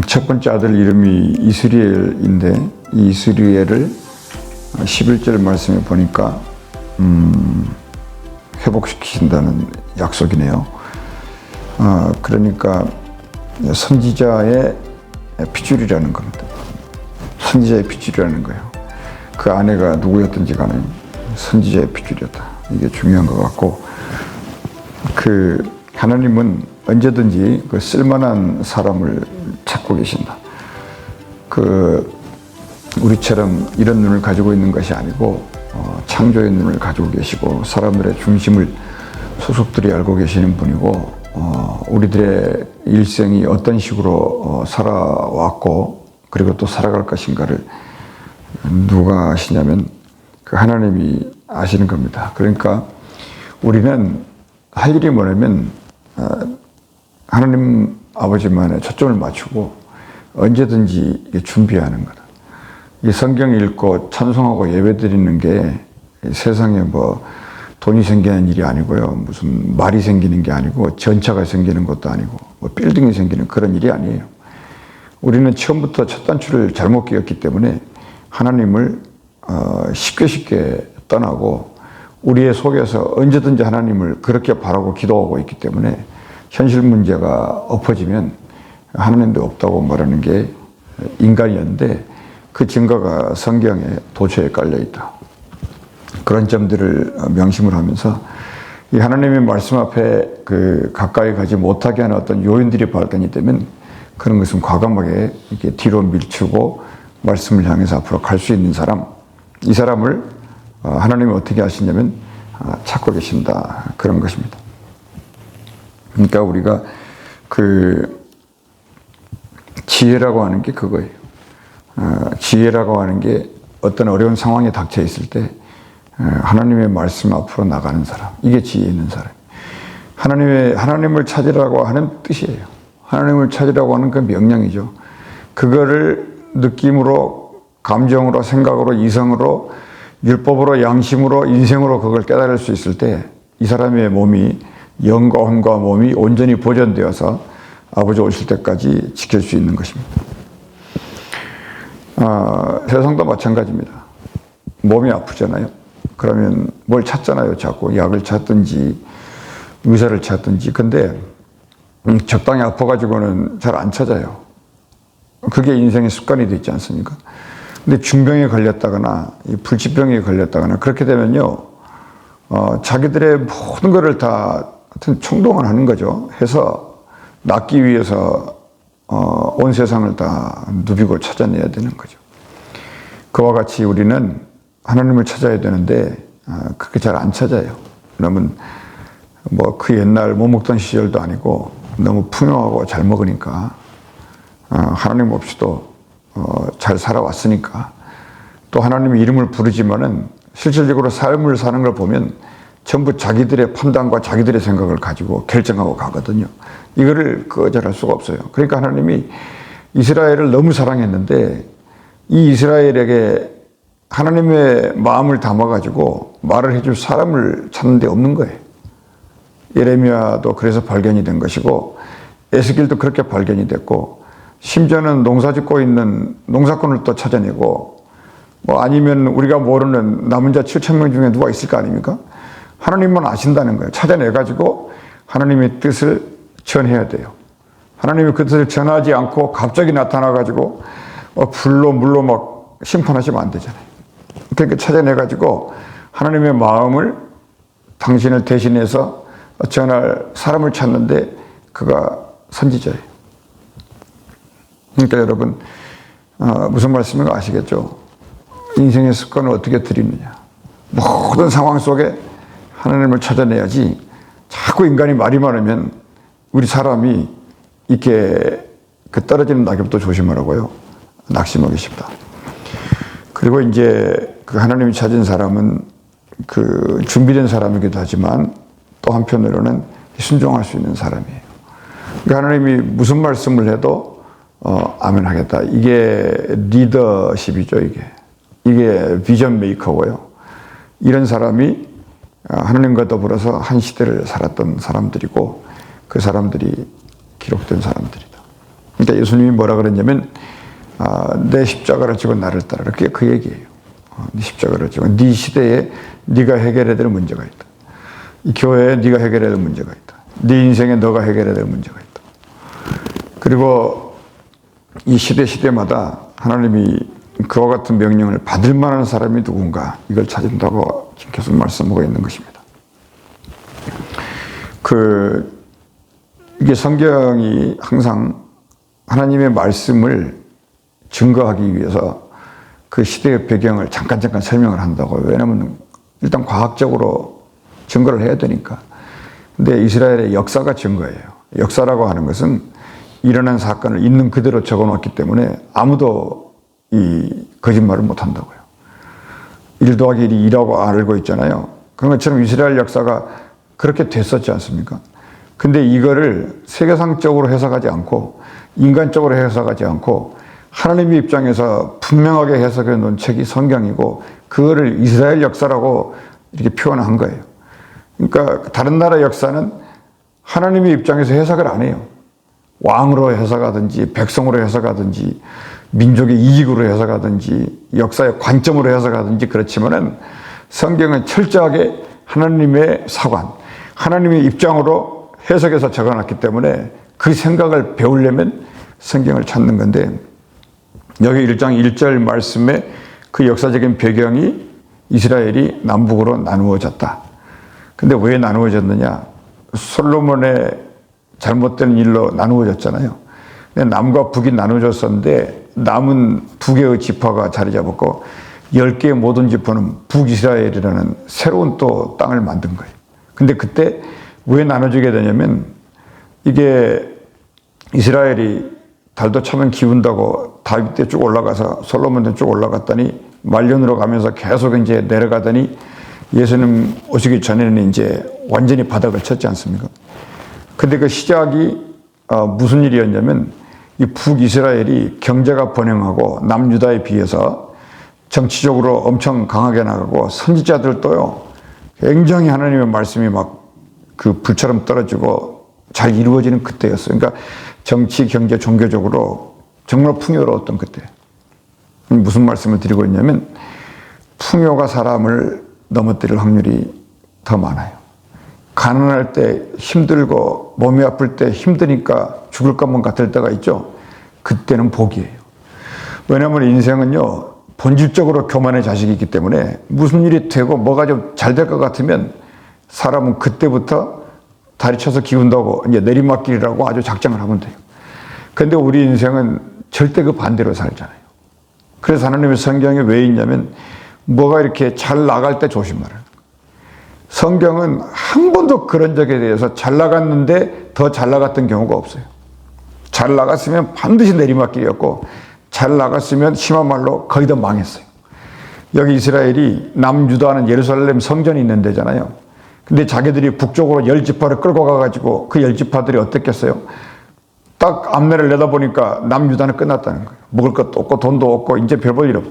첫 번째 아들 이름이 이스리엘인데 이 이스리엘을 11절 말씀에 보니까 회복시키신다는 약속이네요. 그러니까 선지자의 핏줄이라는 겁니다. 선지자의 핏줄이라는 거예요. 그 아내가 누구였든지 간에 선지자의 핏줄이었다. 이게 중요한 것 같고, 하나님은 언제든지 그 쓸만한 사람을 찾고 계신다. 우리처럼 이런 눈을 가지고 있는 것이 아니고 창조의 눈을 가지고 계시고 사람들의 중심을 소속들이 알고 계시는 분이고, 우리들의 일생이 어떤 식으로 살아왔고 그리고 또 살아갈 것인가를 누가 아시냐면 그 하나님이 아시는 겁니다. 그러니까 우리는 할 일이 뭐냐면 하나님 아버지만에 초점을 맞추고 언제든지 준비하는 거다. 이 성경 읽고 찬송하고 예배 드리는 게 세상에 뭐 돈이 생기는 일이 아니고요. 무슨 말이 생기는 게 아니고 전차가 생기는 것도 아니고 뭐 빌딩이 생기는 그런 일이 아니에요. 우리는 처음부터 첫 단추를 잘못 끼웠기 때문에 하나님을 쉽게 떠나고 우리의 속에서 언제든지 하나님을 그렇게 바라고 기도하고 있기 때문에 현실 문제가 엎어지면 하나님도 없다고 말하는 게 인간이었는데 그 증거가 성경에 도처에 깔려 있다. 그런 점들을 명심을 하면서 이 하나님의 말씀 앞에 가까이 가지 못하게 하는 어떤 요인들이 발견이 되면 그런 것은 과감하게 이렇게 뒤로 밀치고 말씀을 향해서 앞으로 갈 수 있는 사람, 이 사람을 하나님이 어떻게 하시냐면 찾고 계신다. 그런 것입니다. 그러니까 우리가 지혜라고 하는 게 그거예요. 지혜라고 하는 게 어떤 어려운 상황에 닥쳐 있을 때 하나님의 말씀 앞으로 나가는 사람, 이게 지혜 있는 사람. 하나님을 찾으라고 하는 뜻이에요. 하나님을 찾으라고 하는 그 명령이죠. 그거를 느낌으로, 감정으로, 생각으로, 이성으로, 율법으로, 양심으로, 인생으로 그걸 깨달을 수 있을 때 이 사람의 몸이, 영과魂과 몸이 온전히 보존되어서 아버지 오실 때까지 지킬 수 있는 것입니다. 세상도 마찬가지입니다. 몸이 아프잖아요. 그러면 뭘 찾잖아요. 자꾸 약을 찾든지 의사를 찾든지. 근데 적당히 아파가지고는 잘 안 찾아요. 그게 인생의 습관이 되지 않습니까? 근데 중병에 걸렸다거나 불치병에 걸렸다거나 그렇게 되면요, 자기들의 모든 것을 다 하여튼 총동원 하는 거죠. 해서 낫기 위해서 온 세상을 다 누비고 찾아내야 되는 거죠. 그와 같이 우리는 하나님을 찾아야 되는데 그렇게 잘 안 찾아요. 왜냐면 뭐 그 옛날 못 먹던 시절도 아니고 너무 풍요하고 잘 먹으니까 하나님 없이도 잘 살아왔으니까, 또 하나님의 이름을 부르지만은 실질적으로 삶을 사는 걸 보면 전부 자기들의 판단과 자기들의 생각을 가지고 결정하고 가거든요. 이거를 거절할 수가 없어요. 그러니까 하나님이 이스라엘을 너무 사랑했는데 이 이스라엘에게 하나님의 마음을 담아가지고 말을 해줄 사람을 찾는 데 없는 거예요. 예레미야도 그래서 발견이 된 것이고 에스겔도 그렇게 발견이 됐고, 심지어는 농사짓고 있는 농사꾼을 또 찾아내고, 뭐 아니면 우리가 모르는 남은 자 7,000명 중에 누가 있을 거 아닙니까? 하나님만 아신다는 거예요. 찾아내가지고 하나님의 뜻을 전해야 돼요. 하나님이 그 뜻을 전하지 않고 갑자기 나타나가지고 불로 물로 막 심판하시면 안 되잖아요. 그러니까 찾아내가지고 하나님의 마음을 당신을 대신해서 전할 사람을 찾는데 그가 선지자예요. 그러니까 여러분, 무슨 말씀인가 아시겠죠? 인생의 습관을 어떻게 들이느냐. 모든 상황 속에 하나님을 찾아내야지. 자꾸 인간이 말이 많으면 우리 사람이 이렇게 떨어지는 낙엽도 조심하라고요. 낙심하기 쉽다. 그리고 이제 그 하나님이 찾은 사람은 준비된 사람이기도 하지만 또 한편으로는 순종할 수 있는 사람이에요. 그러니까 하나님이 무슨 말씀을 해도 아멘 하겠다. 이게 리더십이죠, 이게 비전 메이커고요. 이런 사람이 하나님과 더불어서 한 시대를 살았던 사람들이고 그 사람들이 기록된 사람들이다. 그러니까 예수님이 뭐라 그랬냐면 내 십자가를 지고 나를 따르라. 그게 그 얘기예요. 네 십자가를 지고 네 시대에 네가 해결해야 될 문제가 있다. 이 교회에 네가 해결해야 될 문제가 있다. 네 인생에 너가 해결해야 될 문제가 있다. 그리고 이 시대마다 하나님이 그와 같은 명령을 받을 만한 사람이 누군가 이걸 찾는다고 지금 계속 말씀하고 있는 것입니다. 이게 성경이 항상 하나님의 말씀을 증거하기 위해서 그 시대의 배경을 잠깐 설명을 한다고요. 왜냐하면 일단 과학적으로 증거를 해야 되니까. 근데 이스라엘의 역사가 증거예요. 역사라고 하는 것은 일어난 사건을 있는 그대로 적어놓기 때문에 아무도 이 거짓말을 못 한다고요. 1 더하기 1이 2라고 알고 있잖아요. 그런 것처럼 이스라엘 역사가 그렇게 됐었지 않습니까? 근데 이거를 세계상적으로 해석하지 않고 인간적으로 해석하지 않고 하나님의 입장에서 분명하게 해석해 놓은 책이 성경이고 그거를 이스라엘 역사라고 이렇게 표현한 거예요. 그러니까 다른 나라 역사는 하나님의 입장에서 해석을 안 해요. 왕으로 해석하든지 백성으로 해석하든지 민족의 이익으로 해석하든지 역사의 관점으로 해석하든지 그렇지만은 성경은 철저하게 하나님의 사관, 하나님의 입장으로 해석해서 적어놨기 때문에 그 생각을 배우려면 성경을 찾는 건데 여기 1장 1절 말씀에 그 역사적인 배경이 이스라엘이 남북으로 나누어졌다. 근데 왜 나누어졌느냐? 솔로몬의 잘못된 일로 나누어졌잖아요. 남과 북이 나누어졌었는데 남은 2개의 지파가 자리 잡았고 10개의 모든 지파는 북이스라엘이라는 새로운 또 땅을 만든 거예요. 근데 그때 왜 나눠지게 되냐면 이게 이스라엘이 달도 차면 기운다고 다윗 때 쭉 올라가서 솔로몬 때 쭉 올라갔더니 말년으로 가면서 계속 이제 내려가더니 예수님 오시기 전에는 이제 완전히 바닥을 쳤지 않습니까? 근데 그 시작이 무슨 일이었냐면 이 북이스라엘이 경제가 번영하고 남유다에 비해서 정치적으로 엄청 강하게 나가고 선지자들도요 굉장히 하나님의 말씀이 막 그 불처럼 떨어지고 잘 이루어지는 그때였어요. 그러니까 정치, 경제, 종교적으로 정말 풍요로웠던 그때. 무슨 말씀을 드리고 있냐면 풍요가 사람을 넘어뜨릴 확률이 더 많아요. 가난할 때 힘들고 몸이 아플 때 힘드니까 죽을 것만 같을 때가 있죠. 그때는 복이에요. 왜냐하면 인생은요 본질적으로 교만의 자식이기 때문에 무슨 일이 되고 뭐가 좀 잘 될 것 같으면 사람은 그때부터 다리 쳐서 기운다고 이제 내리막길이라고 아주 작정을 하면 돼요. 근데 우리 인생은 절대 그 반대로 살잖아요. 그래서 하나님의 성경에 왜 있냐면 뭐가 이렇게 잘 나갈 때 조심하라. 성경은 한 번도 그런 적에 대해서 잘 나갔는데 더 잘 나갔던 경우가 없어요. 잘 나갔으면 반드시 내리막길이었고 잘 나갔으면 심한 말로 거의 다 망했어요. 여기 이스라엘이 남유다는 예루살렘 성전이 있는 데잖아요. 근데 자기들이 북쪽으로 10지파를 끌고 가가지고 그 10지파들이 어땠겠어요? 딱 앞내를 내다보니까 남유다는 끝났다는 거예요. 먹을 것도 없고 돈도 없고 이제 별 볼 일 없어.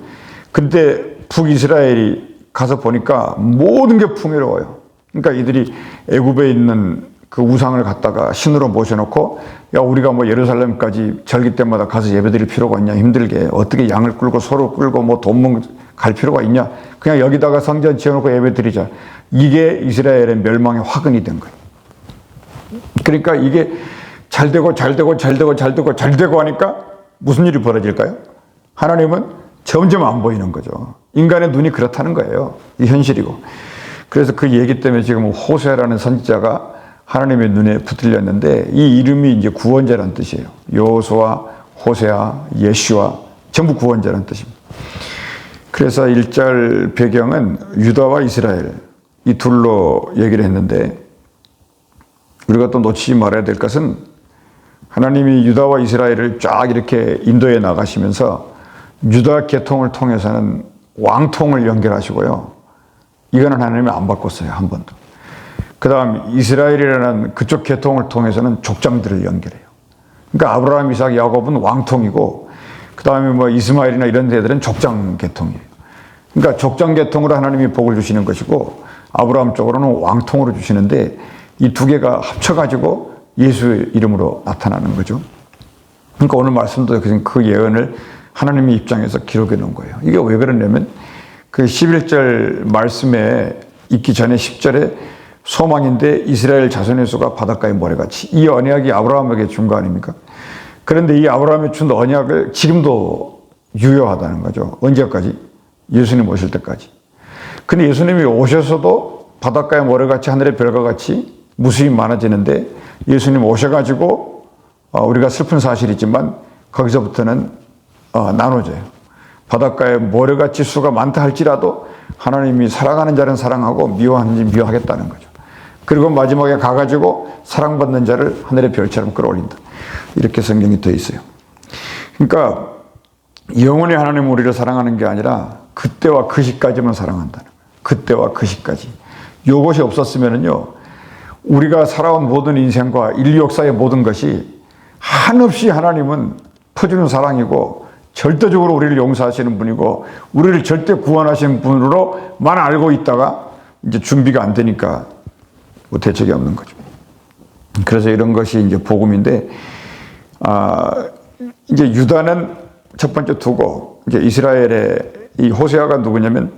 근데 북이스라엘이 가서 보니까 모든 게 풍요로워요. 그러니까 이들이 애굽에 있는 그 우상을 갖다가 신으로 모셔놓고 야 우리가 뭐 예루살렘까지 절기 때마다 가서 예배드릴 필요가 있냐 힘들게 어떻게 양을 끌고 소를 끌고 뭐 돈 갈 필요가 있냐 그냥 여기다가 성전 지어놓고 예배드리자. 이게 이스라엘의 멸망의 화근이 된 거예요. 그러니까 이게 잘 되고 하니까 무슨 일이 벌어질까요? 하나님은 점점 안 보이는 거죠. 인간의 눈이 그렇다는 거예요. 이 현실이고. 그래서 그 얘기 때문에 지금 호세아라는 선지자가 하나님의 눈에 붙들렸는데 이 이름이 이제 구원자라는 뜻이에요. 여호수아, 호세아, 예슈아 전부 구원자라는 뜻입니다. 그래서 1절 배경은 유다와 이스라엘 이 둘로 얘기를 했는데 우리가 또 놓치지 말아야 될 것은 하나님이 유다와 이스라엘을 쫙 이렇게 인도에 나가시면서 유다 계통을 통해서는 왕통을 연결하시고요. 이거는 하나님이 안 바꿨어요. 한 번도. 그 다음 이스라엘이라는 그쪽 계통을 통해서는 족장들을 연결해요. 그러니까 아브라함, 이삭, 야곱은 왕통이고 그 다음에 뭐 이스마엘이나 이런 데들은 족장 계통이에요. 그러니까 족장 계통으로 하나님이 복을 주시는 것이고 아브라함 쪽으로는 왕통으로 주시는데 이 두 개가 합쳐가지고 예수의 이름으로 나타나는 거죠. 그러니까 오늘 말씀도 그 예언을 하나님의 입장에서 기록해 놓은 거예요. 이게 왜 그러냐면 그 11절 말씀에 있기 전에 10절에 소망인데 이스라엘 자손의 수가 바닷가의 모래같이, 이 언약이 아브라함에게 준 거 아닙니까? 그런데 이 아브라함이 준 언약을 지금도 유효하다는 거죠. 언제까지? 예수님 오실 때까지. 근데 예수님이 오셔서도 바닷가의 모래같이 하늘의 별과 같이 무수히 많아지는데, 예수님 오셔가지고 우리가 슬픈 사실이지만 거기서부터는 나눠져요. 바닷가에 모래같이 수가 많다 할지라도 하나님이 사랑하는 자는 사랑하고 미워하는 자는 미워하겠다는 거죠. 그리고 마지막에 가가지고 사랑받는 자를 하늘의 별처럼 끌어올린다. 이렇게 성경이 되어 있어요. 그러니까 영원히 하나님은 우리를 사랑하는 게 아니라 그때와 그 시까지만 사랑한다는 거예요. 그때와 그 시까지. 이것이 없었으면은요, 우리가 살아온 모든 인생과 인류 역사의 모든 것이 한없이 하나님은 퍼주는 사랑이고 절대적으로 우리를 용서하시는 분이고 우리를 절대 구원하시는 분으로만 알고 있다가 이제 준비가 안 되니까 뭐 대책이 없는 거죠. 그래서 이런 것이 이제 복음인데, 이제 유다는 첫 번째 두고, 이제 이스라엘의 이 호세아가 누구냐면,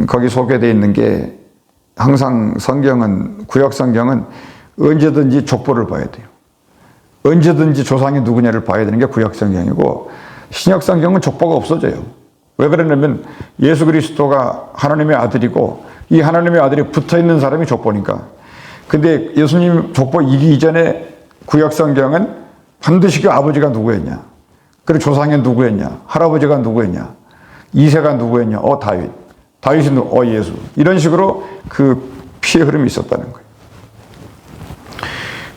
거기 소개되어 있는 게, 항상 성경은, 구약 성경은 언제든지 족보를 봐야 돼요. 언제든지 조상이 누구냐를 봐야 되는 게 구약 성경이고, 신약 성경은 족보가 없어져요. 왜 그러냐면 예수 그리스도가 하나님의 아들이고 이 하나님의 아들이 붙어 있는 사람이 족보니까. 근데 예수님 족보 이기 이전에 구약 성경은 반드시 그 아버지가 누구였냐, 그리고 조상이 누구였냐, 할아버지가 누구였냐, 이세가 누구였냐, 다윗, 다윗이 누구, 예수, 이런 식으로 그 피의 흐름이 있었다는 거예요.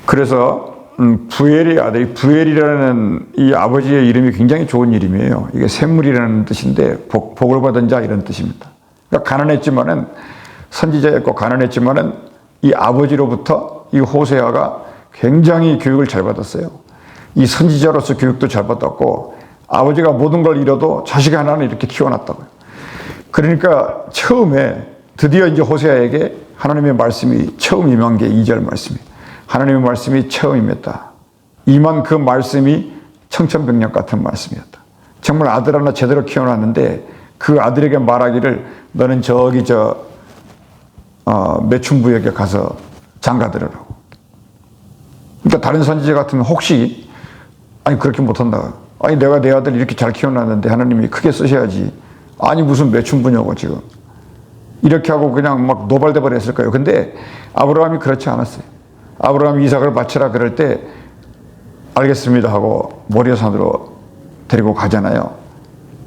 그래서 부엘의 아들이, 부엘이라는 이 아버지의 이름이 굉장히 좋은 이름이에요. 이게 샘물이라는 뜻인데 복을 받은 자, 이런 뜻입니다. 그러니까 가난했지만은, 선지자였고 가난했지만은 이 아버지로부터 이 호세아가 굉장히 교육을 잘 받았어요. 이 선지자로서 교육도 잘 받았고, 아버지가 모든 걸 잃어도 자식 하나는 이렇게 키워놨다고요. 그러니까 처음에 드디어 이제 호세아에게 하나님의 말씀이 처음 임한 게 2절 말씀이에요. 하나님의 말씀이 처음 임했다. 임한 그 말씀이 청천벽력 같은 말씀이었다. 정말 아들 하나 제대로 키워놨는데 그 아들에게 말하기를 너는 저기 매춘부에게 가서 장가들으라고. 그러니까 다른 선지자 같으면 혹시 아니 그렇게 못한다. 아니 내가 내 아들 이렇게 잘 키워놨는데 하나님이 크게 쓰셔야지. 아니 무슨 매춘부냐고 지금. 이렇게 하고 그냥 막 노발대발 했을 거예요. 근데 아브라함이 그렇지 않았어요. 아브라함이 이삭을 바치라 그럴 때 알겠습니다 하고 모리아산으로 데리고 가잖아요.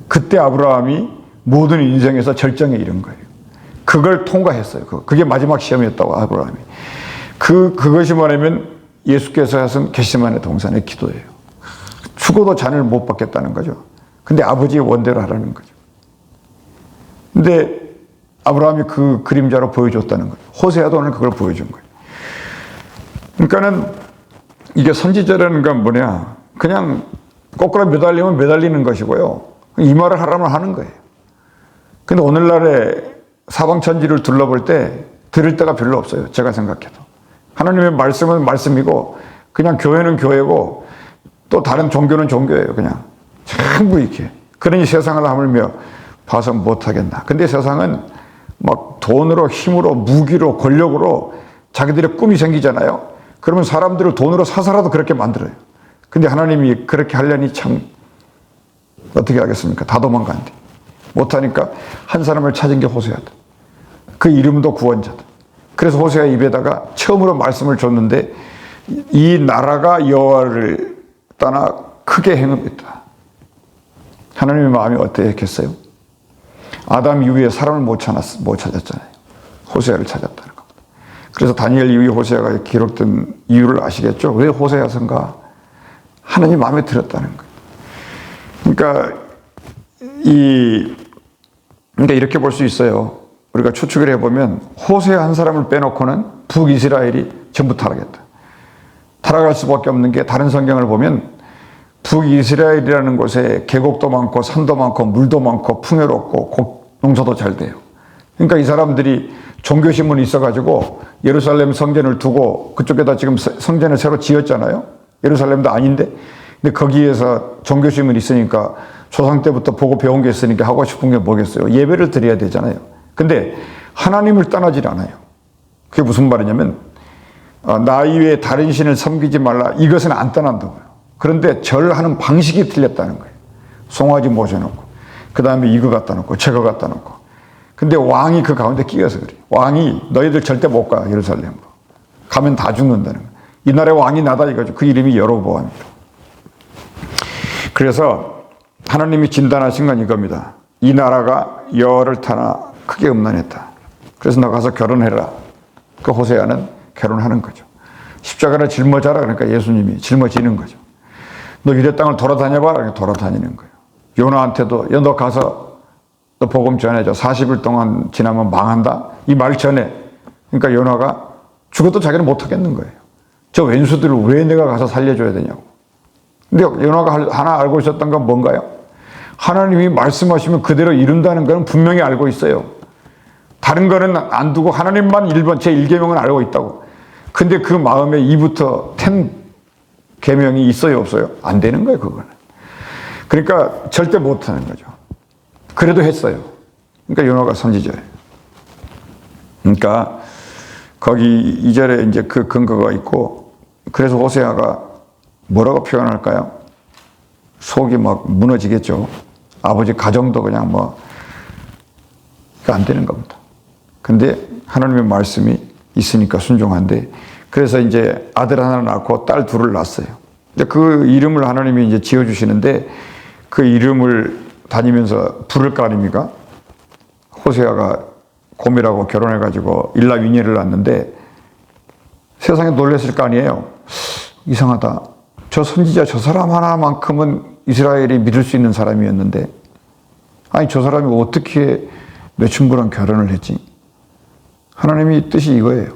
그때 아브라함이 모든 인생에서 절정에 이른 거예요. 그걸 통과했어요. 그게 마지막 시험이었다고, 아브라함이. 그것이 뭐냐면 예수께서 하신 겟세마네 동산의 기도예요. 죽어도 잔을 못 받겠다는 거죠. 근데 아버지의 원대로 하라는 거죠. 근데 아브라함이 그 그림자로 보여줬다는 거죠. 호세아도 오늘 그걸 보여준 거예요. 그러니까는 이게 선지자라는 건 뭐냐, 그냥 거꾸로 매달리면 매달리는 것이고요. 이 말을 하라면 하는 거예요. 근데 오늘날의 사방천지를 둘러볼 때 들을 데가 별로 없어요. 제가 생각해도. 하나님의 말씀은 말씀이고 그냥 교회는 교회고 또 다른 종교는 종교예요. 그냥 전부 이렇게. 그러니 세상을 하물며 봐서 못하겠나. 근데 세상은 막 돈으로, 힘으로, 무기로, 권력으로 자기들의 꿈이 생기잖아요. 그러면 사람들을 돈으로 사서라도 그렇게 만들어요. 근데 하나님이 그렇게 하려니 참 어떻게 하겠습니까? 다 도망간대. 못하니까 한 사람을 찾은 게 호세아다. 그 이름도 구원자다. 그래서 호세아 입에다가 처음으로 말씀을 줬는데 이 나라가 여호와를 떠나 크게 행음했다. 하나님의 마음이 어땠겠어요? 아담 이후에 사람을 못 찾았잖아요. 호세아를 찾았다는 겁니다. 그래서 다니엘 이후에 호세아가 기록된 이유를 아시겠죠? 왜 호세아서인가? 하나님 마음에 들었다는 거예요. 그러니까 이렇게 볼 수 있어요. 우리가 추측을 해보면 호세아 한 사람을 빼놓고는 북이스라엘이 전부 타락했다. 타락할 수밖에 없는 게 다른 성경을 보면 북이스라엘이라는 곳에 계곡도 많고 산도 많고 물도 많고 풍요롭고 농사도 잘 돼요. 그러니까 이 사람들이 종교신문이 있어가지고 예루살렘 성전을 두고 그쪽에다 지금 성전을 새로 지었잖아요. 예루살렘도 아닌데 근데 거기에서 종교심은 있으니까 조상 때부터 보고 배운 게 있으니까 하고 싶은 게 뭐겠어요? 예배를 드려야 되잖아요. 근데 하나님을 떠나질 않아요. 그게 무슨 말이냐면 나 이외에 다른 신을 섬기지 말라. 이것은 안 떠난다고요. 그런데 절하는 방식이 틀렸다는 거예요. 송아지 모셔놓고 그 다음에 이거 갖다 놓고 저거 갖다 놓고. 근데 왕이 그 가운데 끼어서 그래요. 왕이 너희들 절대 못 가 예루살렘으로. 가면 다 죽는다는 거예요. 이 나라의 왕이 나다 이거죠. 그 이름이 여로보암입니다. 그래서 하나님이 진단하신 건 이겁니다. 이 나라가 열을 타나 크게 음란했다. 그래서 너 가서 결혼해라. 그 호세아는 결혼하는 거죠. 십자가를 짊어져라. 그러니까 예수님이 짊어지는 거죠. 너 유대 땅을 돌아다녀봐. 그러니까 돌아다니는 거예요. 요나한테도 야, 너 가서 너 복음 전해줘. 40일 동안 지나면 망한다. 이 말 전에. 그러니까 요나가 죽어도 자기는 못하겠는 거예요. 저 왼수들을 왜 내가 가서 살려줘야 되냐고. 근데 요나가 하나 알고 있었던 건 뭔가요? 하나님이 말씀하시면 그대로 이룬다는 건 분명히 알고 있어요. 다른 거는 안 두고 하나님만 1번 제 1계명은 알고 있다고. 근데 그 마음에 2부터 10 계명이 있어요 없어요? 안 되는 거예요 그거는. 그러니까 절대 못하는 거죠. 그래도 했어요. 그러니까 요나가 선지자예요. 그러니까 거기 2절에 이제 그 근거가 있고, 그래서 호세아가 뭐라고 표현할까요? 속이 막 무너지겠죠. 아버지 가정도 그냥 뭐 안 되는 겁니다. 근데 하나님의 말씀이 있으니까 순종한데, 그래서 이제 아들 하나 낳고 딸 둘을 낳았어요. 그 이름을 하나님이 이제 지어주시는데, 그 이름을 다니면서 부를 거 아닙니까? 호세아가 고멜하고 결혼해가지고 일라 위니를 낳았는데 세상에 놀랐을 거 아니에요. 이상하다. 저 선지자 저 사람 하나만큼은 이스라엘이 믿을 수 있는 사람이었는데, 아니 저 사람이 어떻게 매춘부랑 결혼을 했지? 하나님의 뜻이 이거예요.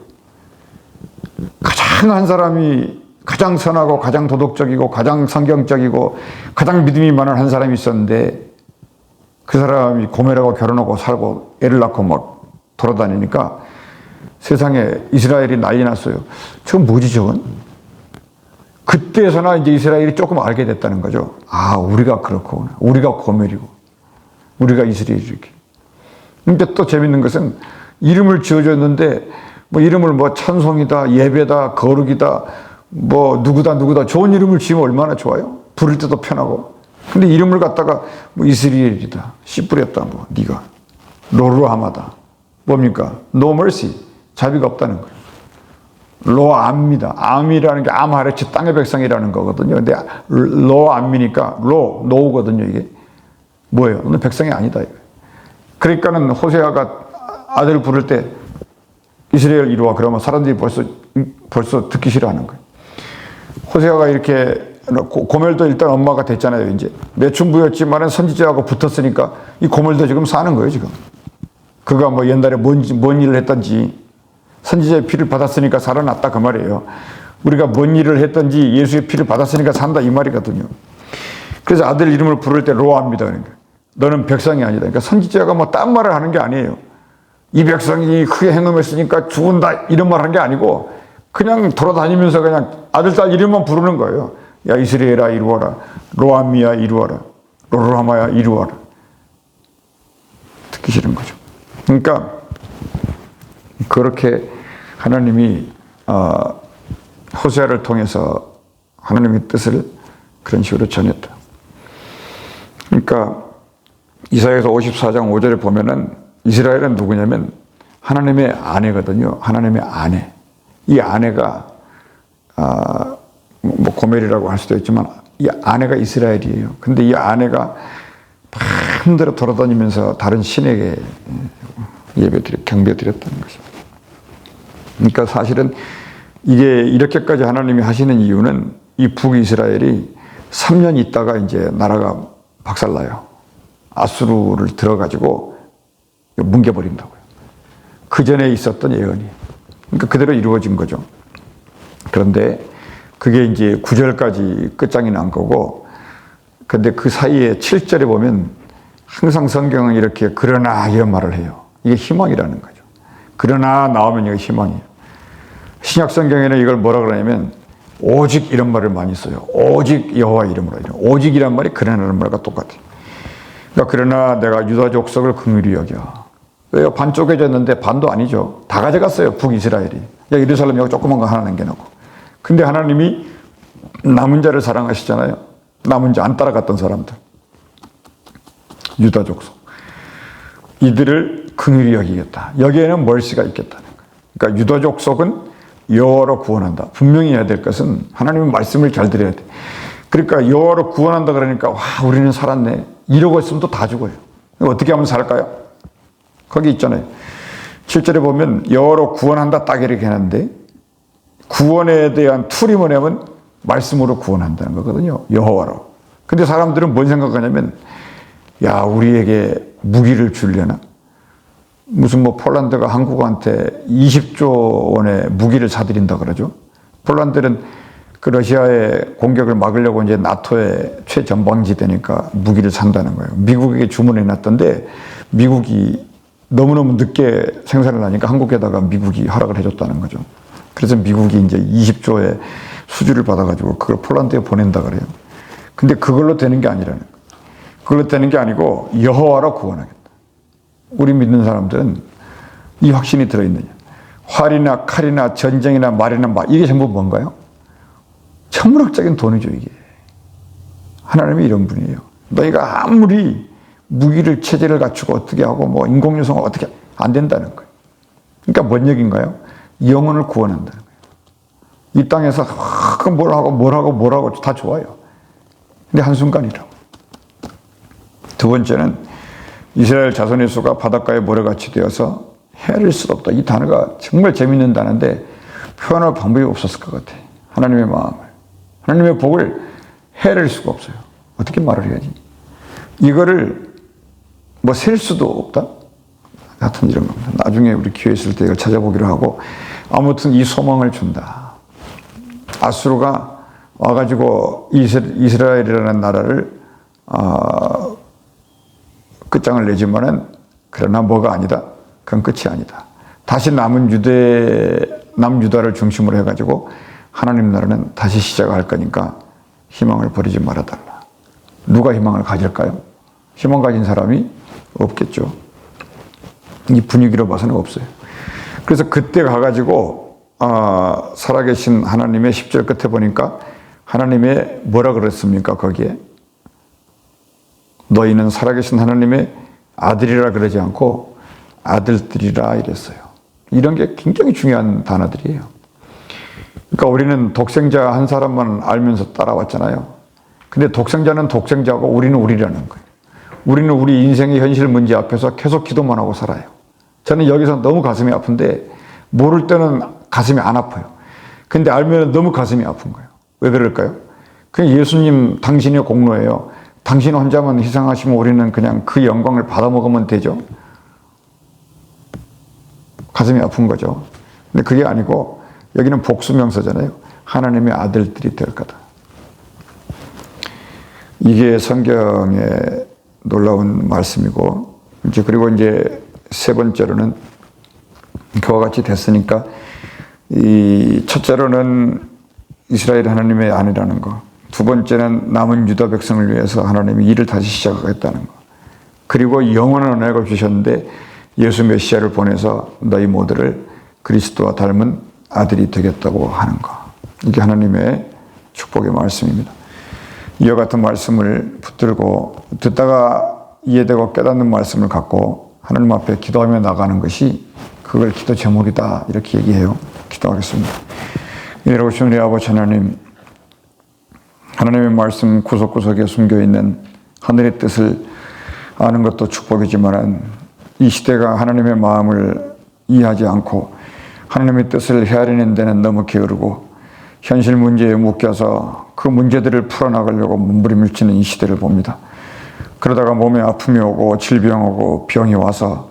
가장 한 사람이 가장 선하고 가장 도덕적이고 가장 성경적이고 가장 믿음이 많은 한 사람이 있었는데, 그 사람이 고멜하고 결혼하고 살고 애를 낳고 막 돌아다니니까 세상에 이스라엘이 난리 났어요. 저건 뭐지 저건? 그때서나 이제 이스라엘이 조금 알게 됐다는 거죠. 아, 우리가 그렇구나. 우리가 고멜이고 우리가 이스라엘이 이렇게. 근데 또 재밌는 것은 이름을 지어줬는데 뭐 이름을 뭐 찬송이다, 예배다, 거룩이다, 뭐 누구다 좋은 이름을 지으면 얼마나 좋아요? 부를 때도 편하고. 근데 이름을 갖다가 뭐 이스라엘이다, 씨 뿌렸다, 뭐 네가 로루하마다, 뭡니까? No mercy, 자비가 없다는 거예요. 로암입니다. 암이라는 게 암하레치 땅의 백성이라는 거거든요. 근데 로암이니까 노우거든요. 이게 뭐예요? 너는 백성이 아니다. 그러니까는 호세아가 아들 부를 때 이스라엘 이루와 그러면 사람들이 벌써 듣기 싫어하는 거예요. 호세아가 이렇게 고멜도 일단 엄마가 됐잖아요. 이제 매춘부였지만은 선지자하고 붙었으니까 이 고멜도 지금 사는 거예요. 지금 그가 뭐 옛날에 뭔 일을 했던지 선지자의 피를 받았으니까 살아났다 그 말이에요. 우리가 뭔 일을 했던지 예수의 피를 받았으니까 산다 이 말이거든요. 그래서 아들 이름을 부를 때 로아입니다. 그러니까 너는 백성이 아니다. 그러니까 선지자가 뭐 딴 말을 하는 게 아니에요. 이 백성이 크게 행음했으니까 죽은다 이런 말 한 게 아니고 그냥 돌아다니면서 그냥 아들 딸 이름만 부르는 거예요. 야 이스라엘아 이루어라, 로암이야 이루어라, 로루하마야 이루어라. 듣기 싫은 거죠. 그러니까 그렇게 하나님이 호세아를 통해서 하나님의 뜻을 그런 식으로 전했다. 그러니까 이사야서 54장 5절에 보면은 이스라엘은 누구냐면 하나님의 아내거든요. 하나님의 아내. 이 아내가 뭐 고멜이라고 할 수도 있지만 이 아내가 이스라엘이에요. 근데 이 아내가 마음대로 돌아다니면서 다른 신에게 경배드렸다는 것입니다. 그러니까 사실은 이게 이렇게까지 하나님이 하시는 이유는 이 북이스라엘이 3년 있다가 이제 나라가 박살나요. 아수르를 들어가지고 뭉개버린다고요. 그 전에 있었던 예언이. 그러니까 그대로 이루어진 거죠. 그런데 그게 이제 9절까지 끝장이 난 거고, 근데 그 사이에 7절에 보면 항상 성경은 이렇게 그러나 이런 말을 해요. 이게 희망이라는 거죠. 그러나 나오면 이게 희망이에요. 신약 성경에는 이걸 뭐라 그러냐면 오직 이런 말을 많이 써요. 오직 여호와 이름으로. 오직이란 말이 그러나라는 말과 똑같아요. 그러니까 그러나 내가 유다 족속을 긍휼히 여겨. 왜요? 반 쪼개졌는데 반도 아니죠. 다 가져갔어요. 북이스라엘이. 예루살렘 여기 조그만 거 하나 남겨놓고. 근데 하나님이 남은 자를 사랑하시잖아요. 남은 자 안 따라갔던 사람들. 유다 족속. 이들을 긍휼히 여기겠다. 여기에는 멀씨가 있겠다는 거예요. 그러니까 유다 족속은 여호와로 구원한다. 분명히 해야 될 것은 하나님의 말씀을 잘 들어야 돼. 그러니까 여호와로 구원한다 그러니까 와 우리는 살았네. 이러고 있으면 또 다 죽어요. 어떻게 하면 살까요? 거기 있잖아요. 7절에 보면 여호와로 구원한다 딱 이렇게 하는데 구원에 대한 툴이 뭐냐면 말씀으로 구원한다는 거거든요. 여호와로. 근데 사람들은 뭔 생각하냐면 야 우리에게 무기를 주려나? 무슨 뭐 폴란드가 한국한테 20조 원의 무기를 사들인다 그러죠. 폴란드는 그 러시아의 공격을 막으려고 이제 나토의 최전방지 되니까 무기를 산다는 거예요. 미국에게 주문해 놨던데 미국이 너무너무 늦게 생산을 하니까 한국에다가 미국이 허락을 해줬다는 거죠. 그래서 미국이 이제 20조의 수주를 받아가지고 그걸 폴란드에 보낸다 그래요. 근데 그걸로 되는 게 아니라는 거예요. 그걸로 되는 게 아니고 여호와로 구원하겠다. 우리 믿는 사람들은 이 확신이 들어있느냐. 활이나 칼이나 전쟁이나 말이나 말 이게 전부 뭔가요? 천문학적인 돈이죠 이게. 하나님이 이런 분이에요. 너희가 아무리 무기를 체제를 갖추고 어떻게 하고 뭐 인공유성을 어떻게 안 된다는 거예요. 그러니까 뭔 얘기인가요? 영혼을 구원한다는 거예요. 이 땅에서 뭘 하고 다 좋아요. 근데 한순간이라고. 두 번째는 이스라엘 자손의 수가 바닷가에 모래같이 되어서 헤아릴 수도 없다. 이 단어가 정말 재밌는 단어인데 표현할 방법이 없었을 것 같아. 하나님의 마음을. 하나님의 복을 헤아릴 수가 없어요. 어떻게 말을 해야지? 이거를 뭐 셀 수도 없다? 하여튼 이런 겁니다. 나중에 우리 기회 있을 때 이걸 찾아보기로 하고 아무튼 이 소망을 준다. 아수르가 와가지고 이스라엘이라는 나라를 끝장을 내지만은 그러나 뭐가 아니다. 그건 끝이 아니다. 다시 남은 남유다를 중심으로 해가지고 하나님 나라는 다시 시작할 거니까 희망을 버리지 말아달라. 누가 희망을 가질까요? 희망 가진 사람이 없겠죠. 이 분위기로 봐서는 없어요. 그래서 그때 가가지고 살아계신 하나님의 10절 끝에 보니까 하나님의 뭐라 그랬습니까? 거기에 너희는 살아계신 하나님의 아들이라 그러지 않고 아들들이라 이랬어요. 이런 게 굉장히 중요한 단어들이에요. 그러니까 우리는 독생자 한 사람만 알면서 따라왔잖아요. 근데 독생자는 독생자고 우리는 우리라는 거예요. 우리는 우리 인생의 현실 문제 앞에서 계속 기도만 하고 살아요. 저는 여기서 너무 가슴이 아픈데 모를 때는 가슴이 안 아파요. 근데 알면 너무 가슴이 아픈 거예요. 왜 그럴까요? 그냥 예수님 당신의 공로예요. 당신 혼자만 희생하시면 우리는 그냥 그 영광을 받아먹으면 되죠. 가슴이 아픈 거죠. 근데 그게 아니고 여기는 복수명사잖아요. 하나님의 아들들이 될 거다. 이게 성경의 놀라운 말씀이고 그리고 이제 세 번째로는 그와 같이 됐으니까 이 첫째로는 이스라엘 하나님의 아니라는 거. 두 번째는 남은 유다 백성을 위해서 하나님이 일을 다시 시작하겠다는 거. 그리고 영원한 언약을 주셨는데 예수 메시아를 보내서 너희 모두를 그리스도와 닮은 아들이 되겠다고 하는 거. 이게 하나님의 축복의 말씀입니다. 이와 같은 말씀을 붙들고 듣다가 이해되고 깨닫는 말씀을 갖고 하나님 앞에 기도하며 나가는 것이 그걸 기도 제목이다 이렇게 얘기해요. 기도하겠습니다. 이러신 우리 아버지 하나님, 하나님의 말씀 구석구석에 숨겨있는 하늘의 뜻을 아는 것도 축복이지만 이 시대가 하나님의 마음을 이해하지 않고 하나님의 뜻을 헤아리는 데는 너무 게으르고 현실 문제에 묶여서 그 문제들을 풀어나가려고 몸부림을 치는 이 시대를 봅니다. 그러다가 몸에 아픔이 오고 질병 오고 병이 와서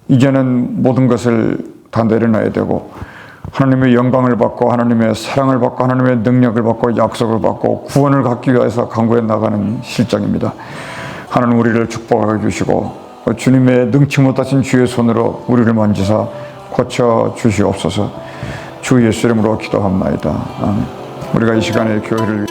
이제는 모든 것을 다 내려놔야 되고 하나님의 영광을 받고 하나님의 사랑을 받고 하나님의 능력을 받고 약속을 받고 구원을 갖기 위해서 강구해 나가는 실정입니다. 하나님 우리를 축복하게 주시고 주님의 능치 못하신 주의 손으로 우리를 만지사 고쳐 주시옵소서. 주 예수 이름으로 기도합나이다. 아멘. 우리가 이 시간에 교회를